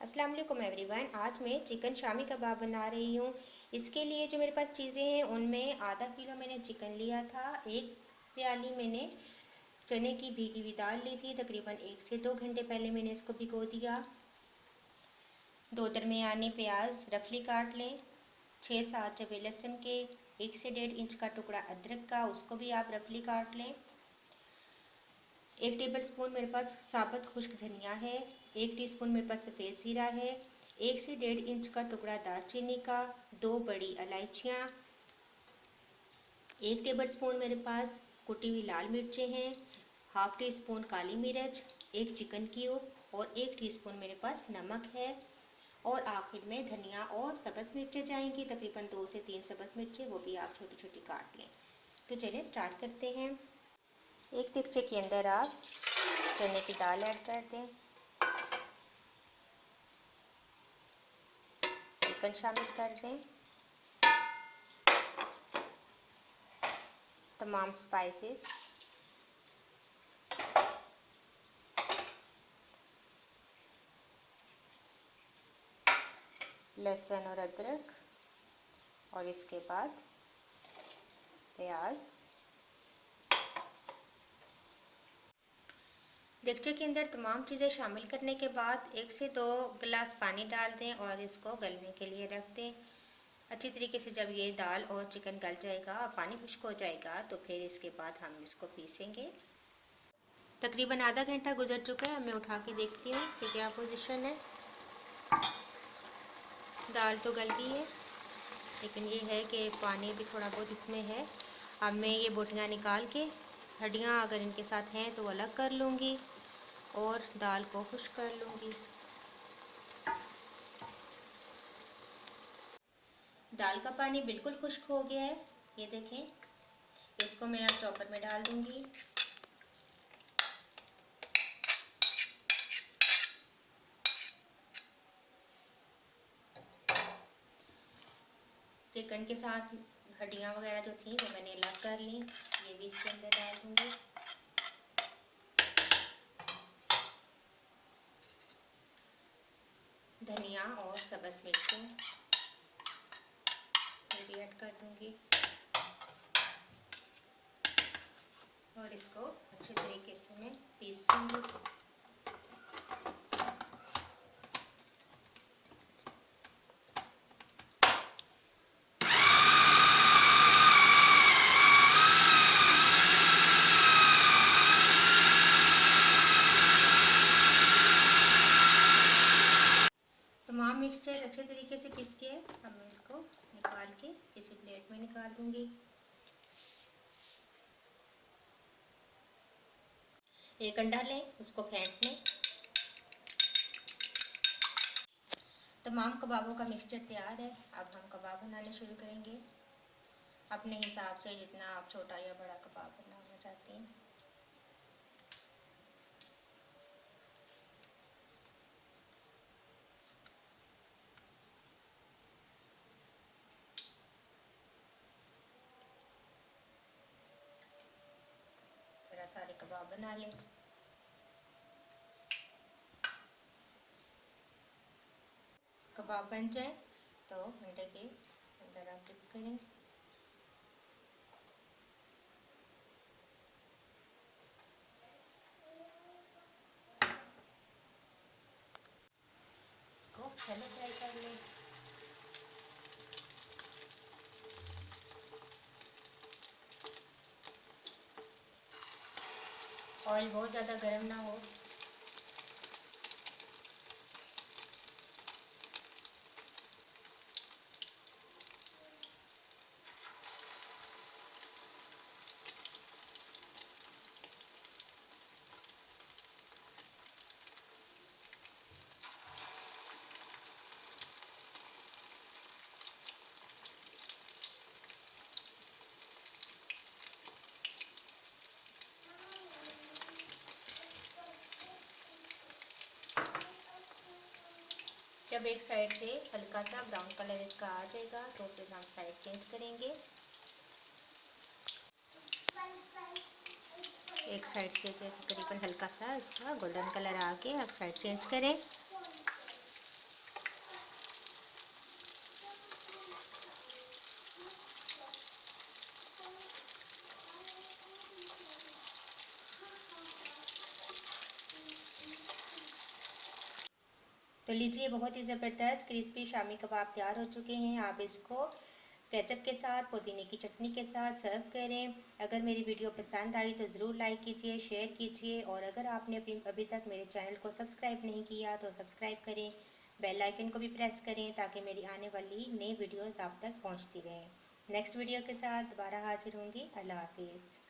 अस्सलाम वालेकुम एवरीवन। आज मैं चिकन शामी कबाब बना रही हूँ। इसके लिए जो मेरे पास चीज़ें हैं उनमें आधा किलो मैंने चिकन लिया था, एक प्याली मैंने चने की भीगी हुई दाल ली थी, तकरीबन 1 से 2 घंटे पहले मैंने इसको भिगो दिया। 2 दरमियाने प्याज रफली काट लें, 6-7 चबे लहसुन के, 1 से 1.5 इंच का टुकड़ा अदरक का, उसको भी आप रफली काट लें। 1 टेबल स्पून मेरे पास साबुत खुश्क धनिया है, 1 टीस्पून मेरे पास सफ़ेद ज़ीरा है, 1 से 1.5 इंच का टुकड़ा दालचीनी का, 2 बड़ी इलायचियाँ, 1 टेबल स्पून मेरे पास कुटी हुई लाल मिर्चें हैं, हाफ टी स्पून काली मिर्च, एक चिकन क्यूब और 1 टीस्पून मेरे पास नमक है। और आखिर में धनिया और सब्ज़ मिर्चें जाएंगी, तकरीबन 2 से 3 सब्ज़ मिर्चें, वो भी आप छोटी छोटी काट लें। तो चलिए स्टार्ट करते हैं। एक देगचे के अंदर आप चने की दाल ऐड कर दें, चिकन शामिल कर दें, तमाम स्पाइसेस, लहसुन और अदरक, और इसके बाद प्याज। देगचे के अंदर तमाम चीज़ें शामिल करने के बाद 1 से 2 गिलास पानी डाल दें और इसको गलने के लिए रख दें। अच्छी तरीके से जब ये दाल और चिकन गल जाएगा, पानी खुश्क हो जाएगा, तो फिर इसके बाद हम इसको पीसेंगे। तकरीबन आधा घंटा गुजर चुका है। मैं उठा के देखती हूँ कि क्या पोजीशन है। दाल तो गल गई है, लेकिन ये है कि पानी भी थोड़ा बहुत इसमें है। अब मैं ये बोटियाँ निकाल के, हड्डियाँ अगर इनके साथ हैं तो अलग कर लूँगी और दाल को खुश्क कर लूँगी। दाल का पानी बिल्कुल खुश्क हो गया है, ये देखें। इसको मैं अब चॉपर में डाल दूँगी। चिकन के साथ हड्डियाँ वगैरह जो थी वो मैंने अलग कर ली, ये भी इसके अंदर डाल दूँगी। धनिया और सब्ज़ मिर्चें ये भी ऐड कर दूँगी और इसको अच्छे तरीके से मैं पीस दूँगी। तमाम मिक्सचर अच्छे तरीके से पीस के अब मैं इसको निकाल के किसी प्लेट में निकाल दूँगी। एक अंडा लें, उसको फेंट लें। तमाम कबाबों का मिक्सचर तैयार है। अब हम कबाब बनाने शुरू करेंगे, अपने हिसाब से, जितना आप छोटा या बड़ा कबाब बनाना चाहते हैं। ज़रा सारे कबाब बना लें। कबाब बन जाए तो अंडे के अंदर आप डिप करें। इसको पहले फ्राई कर लें। ऑयल बहुत ज़्यादा गर्म ना हो। जब एक साइड से हल्का सा ब्राउन कलर इसका आ जाएगा तो फिर हम साइड चेंज करेंगे। एक साइड से तकरीबन हल्का सा इसका गोल्डन कलर आ गया, अब साइड चेंज करें। तो लीजिए, बहुत ही ज़बरदस्त क्रिस्पी शामी कबाब तैयार हो चुके हैं। आप इसको केचप के साथ, पुदीने की चटनी के साथ सर्व करें। अगर मेरी वीडियो पसंद आई तो ज़रूर लाइक कीजिए, शेयर कीजिए, और अगर आपने अभी तक मेरे चैनल को सब्सक्राइब नहीं किया तो सब्सक्राइब करें, बेल आइकन को भी प्रेस करें ताकि मेरी आने वाली नई वीडियोस आप तक पहुंचती रहें। नेक्स्ट वीडियो के साथ दोबारा हाजिर होंगी। अल्लाह हाफिज़।